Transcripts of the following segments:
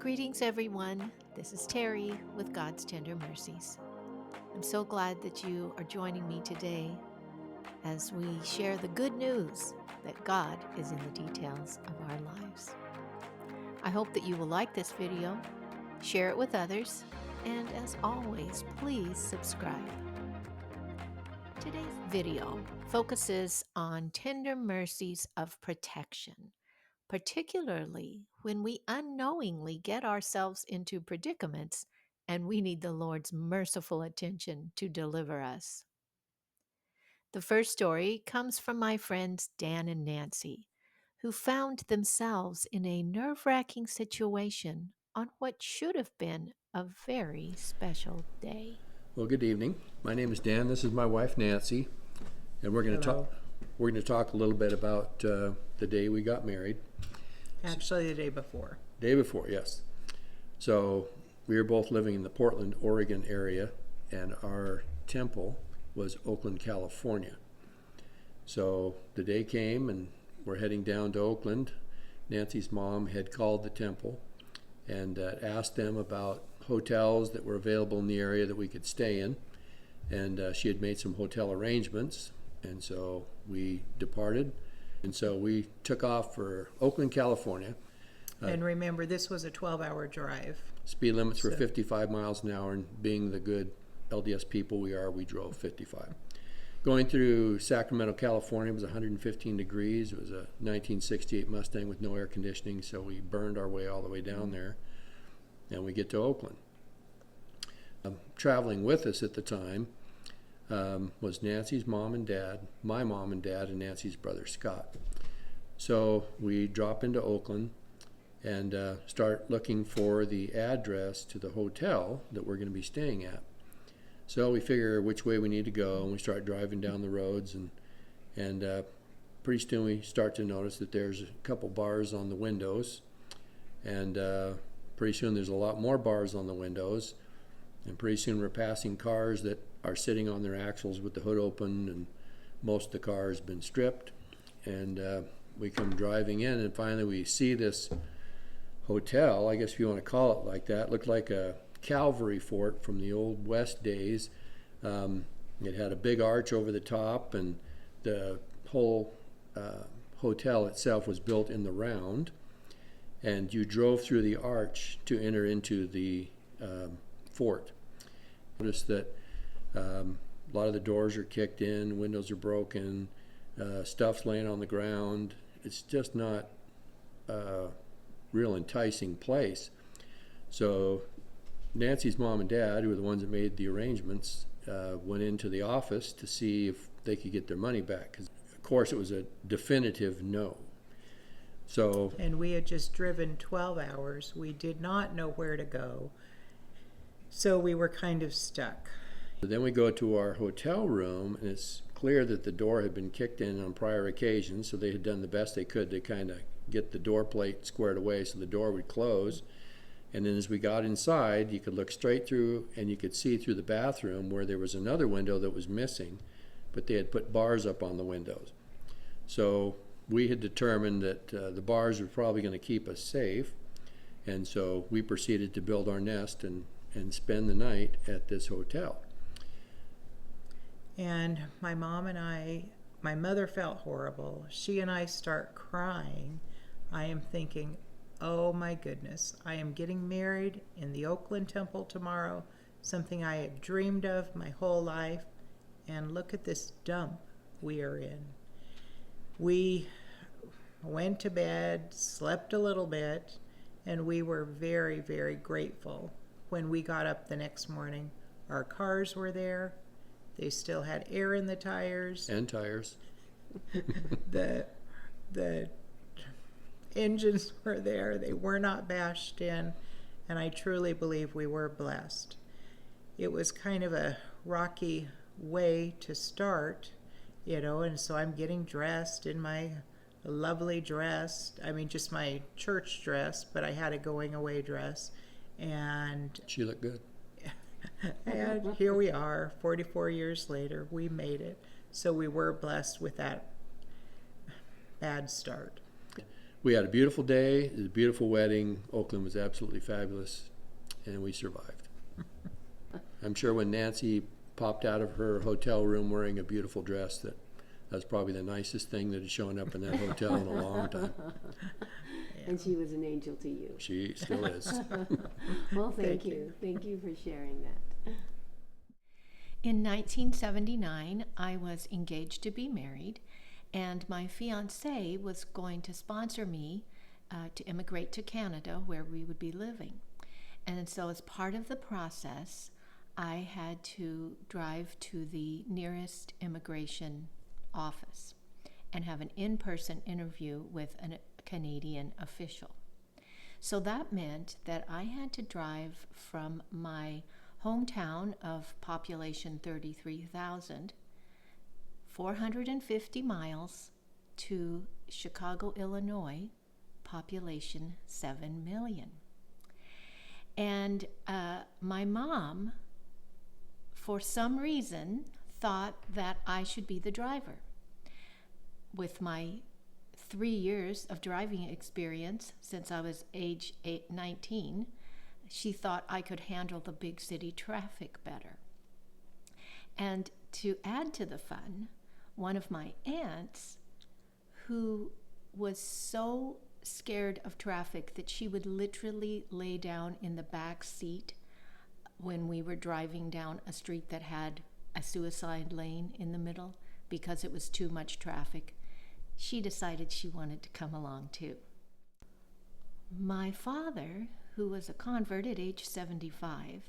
Greetings, everyone. This is Terry with God's Tender Mercies. I'm so glad that you are joining me today as we share the good news that God is in the details of our lives. I hope that you will like this video, share it with others, and as always, please subscribe. Today's video focuses on tender mercies of protection, particularly when we unknowingly get ourselves into predicaments and we need the Lord's merciful attention to deliver us. The first story comes from my friends Dan and Nancy, who found themselves in a nerve-wracking situation on what should have been a very special day. Well, good evening. My name is Dan. This is my wife Nancy, and we're going to Hello. talk. We're going to talk a little bit about the day we got married. Actually, the day before. Day before, yes. So we were both living in the Portland, Oregon area, and our temple was Oakland, California. So the day came, and we're heading down to Oakland. Nancy's mom had called the temple and asked them about hotels that were available in the area that we could stay in, and she had made some hotel arrangements, and so we departed, and so we took off for Oakland, California. And remember, this was a 12-hour drive. Speed limits were 55 miles an hour, and being the good LDS people we are, we drove 55. Going through Sacramento, California, it was 115 degrees. It was a 1968 Mustang with no air conditioning, so we burned our way all the way down there, and we get to Oakland. Traveling with us at the time was Nancy's mom and dad, my mom and dad, and Nancy's brother Scott. So we drop into Oakland and start looking for the address to the hotel that we're going to be staying at. So we figure which way we need to go, and we start driving down the roads, and pretty soon we start to notice that there's a couple bars on the windows, and pretty soon there's a lot more bars on the windows, and pretty soon we're passing cars that are sitting on their axles with the hood open, and most of the car has been stripped, and we come driving in, and finally we see this hotel, I guess if you want to call it like that. It looked like a cavalry fort from the old West days. It had a big arch over the top, and the whole hotel itself was built in the round, and you drove through the arch to enter into the fort. Notice that a lot of the doors are kicked in, windows are broken, stuff's laying on the ground. It's just not a real enticing place. So Nancy's mom and dad, who were the ones that made the arrangements, went into the office to see if they could get their money back, because of course it was a definitive no. So, And we had just driven 12 hours. We did not know where to go. So we were kind of stuck. then we go to our hotel room, and it's clear that the door had been kicked in on prior occasions, so they had done the best they could to kind of get the door plate squared away so the door would close. And then as we got inside, you could look straight through, and you could see through the bathroom where there was another window that was missing, but they had put bars up on the windows. So we had determined that the bars were probably going to keep us safe, and so we proceeded to build our nest and spend the night at this hotel. And my mother felt horrible. She and I start crying. I am thinking, oh my goodness, I am getting married in the Oakland Temple tomorrow, something I have dreamed of my whole life, and look at this dump we are in. We went to bed, slept a little bit, and we were very, very grateful when we got up the next morning. Our cars were there. They still had air in the tires. And tires. The engines were there. They were not bashed in, and I truly believe we were blessed. It was kind of a rocky way to start, and so I'm getting dressed in my lovely dress. I mean, just my church dress, but I had a going away dress, and She looked good. and here we are, 44 years later. We made it. So we were blessed with that bad start. we had a beautiful day. It was a beautiful wedding. Oakland was absolutely fabulous, and we survived. I'm sure when Nancy popped out of her hotel room wearing a beautiful dress, that's probably the nicest thing that had shown up in that hotel in a long time. And she was an angel to you. She still is. Well, thank you. Thank you for sharing that. In 1979, I was engaged to be married, and my fiancé was going to sponsor me to immigrate to Canada, where we would be living. And so as part of the process, I had to drive to the nearest immigration office and have an in-person interview with a Canadian official. So that meant that I had to drive from my hometown of population 33,000, 450 miles to Chicago, Illinois, population 7 million. And my mom, for some reason, thought that I should be the driver. With my 3 years of driving experience since I was age 19, she thought I could handle the big city traffic better. And to add to the fun, one of my aunts, who was so scared of traffic that she would literally lay down in the back seat when we were driving down a street that had a suicide lane in the middle because it was too much traffic, she decided she wanted to come along too. My father, who was a convert at age 75,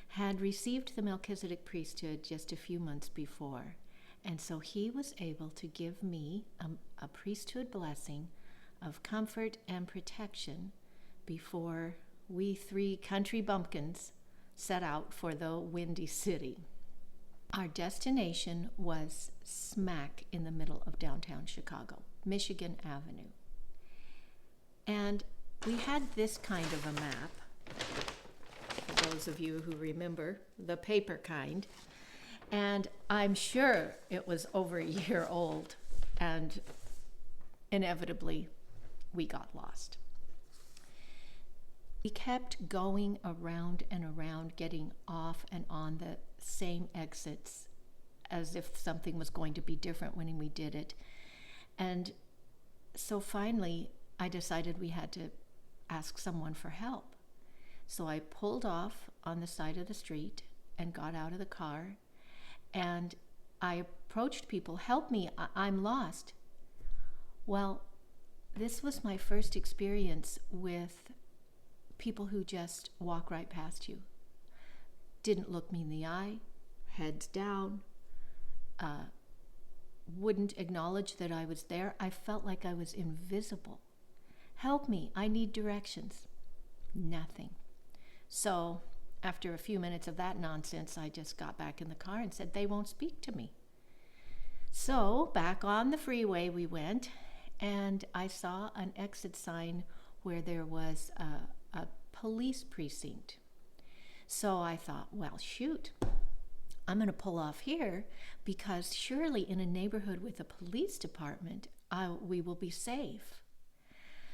had received the Melchizedek priesthood just a few months before, and so he was able to give me a priesthood blessing of comfort and protection before we 3 country bumpkins set out for the Windy City. Our destination was smack in the middle of downtown Chicago, Michigan Avenue. And we had this kind of a map, for those of you who remember, the paper kind. And I'm sure it was over a year old, and inevitably we got lost. We kept going around and around, getting off and on the same exits as if something was going to be different when we did it. And so finally, I decided we had to ask someone for help. So I pulled off on the side of the street and got out of the car, and I approached people, "Help me, I'm lost." Well, this was my first experience with people who just walk right past you. Didn't look me in the eye, heads down, wouldn't acknowledge that I was there. I felt like I was invisible. "Help me, I need directions." Nothing. So after a few minutes of that nonsense, I just got back in the car and said, "They won't speak to me." So back on the freeway we went, and I saw an exit sign where there was a police precinct. So I thought, well, shoot, I'm going to pull off here because surely in a neighborhood with a police department, we will be safe.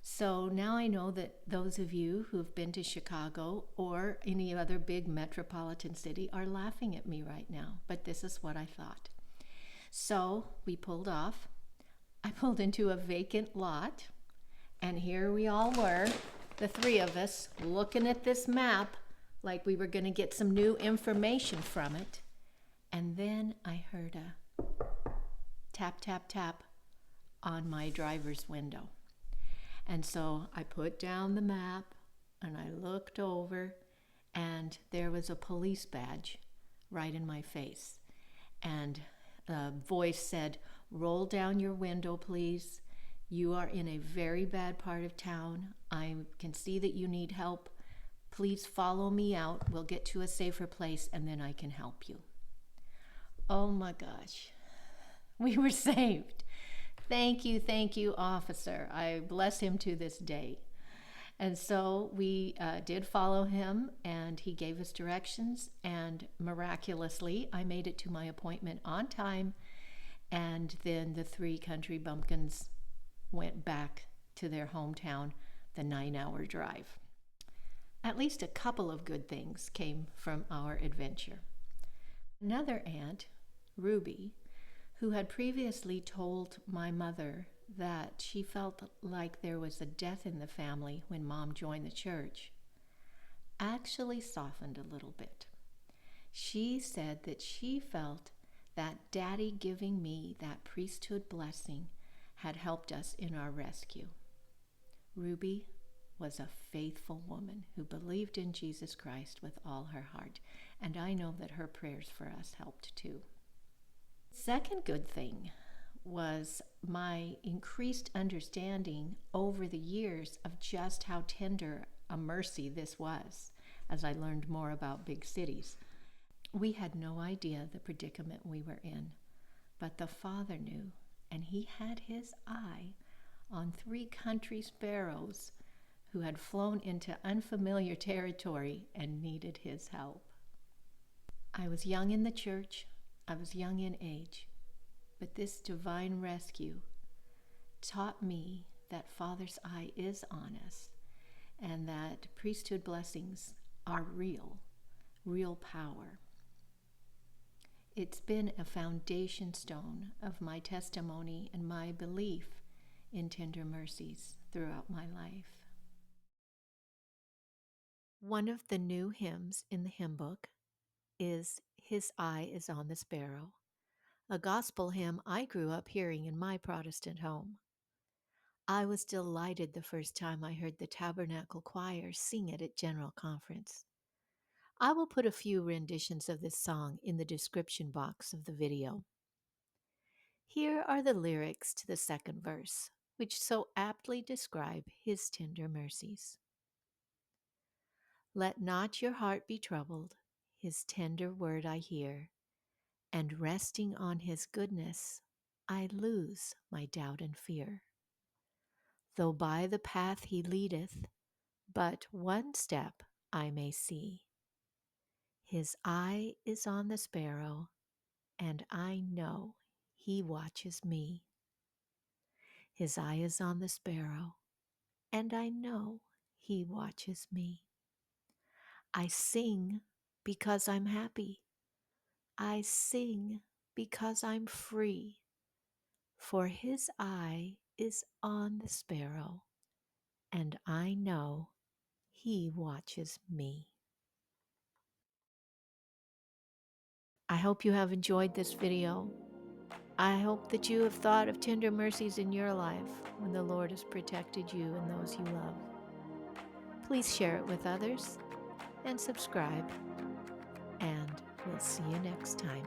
So now I know that those of you who've been to Chicago or any other big metropolitan city are laughing at me right now, but this is what I thought. So we pulled off. I pulled into a vacant lot, and here we all were, the 3 of us, looking at this map like we were going to get some new information from it. And then I heard a tap, tap, tap on my driver's window. And so I put down the map and I looked over, and there was a police badge right in my face. And a voice said, "Roll down your window, please. You are in a very bad part of town. I can see that you need help. Please follow me out. We'll get to a safer place, and then I can help you." Oh my gosh. We were saved. Thank you, officer. I bless him to this day. And so we did follow him, and he gave us directions, and miraculously, I made it to my appointment on time, and then the 3 country bumpkins went back to their hometown, the 9-hour drive. At least a couple of good things came from our adventure. Another aunt, Ruby, who had previously told my mother that she felt like there was a death in the family when Mom joined the church, actually softened a little bit. She said that she felt that Daddy giving me that priesthood blessing had helped us in our rescue. Ruby was a faithful woman who believed in Jesus Christ with all her heart, and I know that her prayers for us helped too. Second good thing was my increased understanding over the years of just how tender a mercy this was as I learned more about big cities. We had no idea the predicament we were in, but the Father knew, and he had his eye on 3 country sparrows who had flown into unfamiliar territory and needed his help. I was young in the church, I was young in age, but this divine rescue taught me that Father's eye is on us and that priesthood blessings are real power. It's been a foundation stone of my testimony and my belief in tender mercies throughout my life. One of the new hymns in the hymn book is His Eye is on the Sparrow, a gospel hymn I grew up hearing in my Protestant home. I was delighted the first time I heard the Tabernacle Choir sing it at General Conference. I will put a few renditions of this song in the description box of the video. Here are the lyrics to the second verse, which so aptly describe his tender mercies. Let not your heart be troubled, his tender word I hear, and resting on his goodness, I lose my doubt and fear. Though by the path he leadeth, but one step I may see. His eye is on the sparrow, and I know he watches me. His eye is on the sparrow, and I know he watches me. I sing because I'm happy. I sing because I'm free. For his eye is on the sparrow, and I know he watches me. I hope you have enjoyed this video. I hope that you have thought of tender mercies in your life when the Lord has protected you and those you love. Please share it with others and subscribe, and we'll see you next time.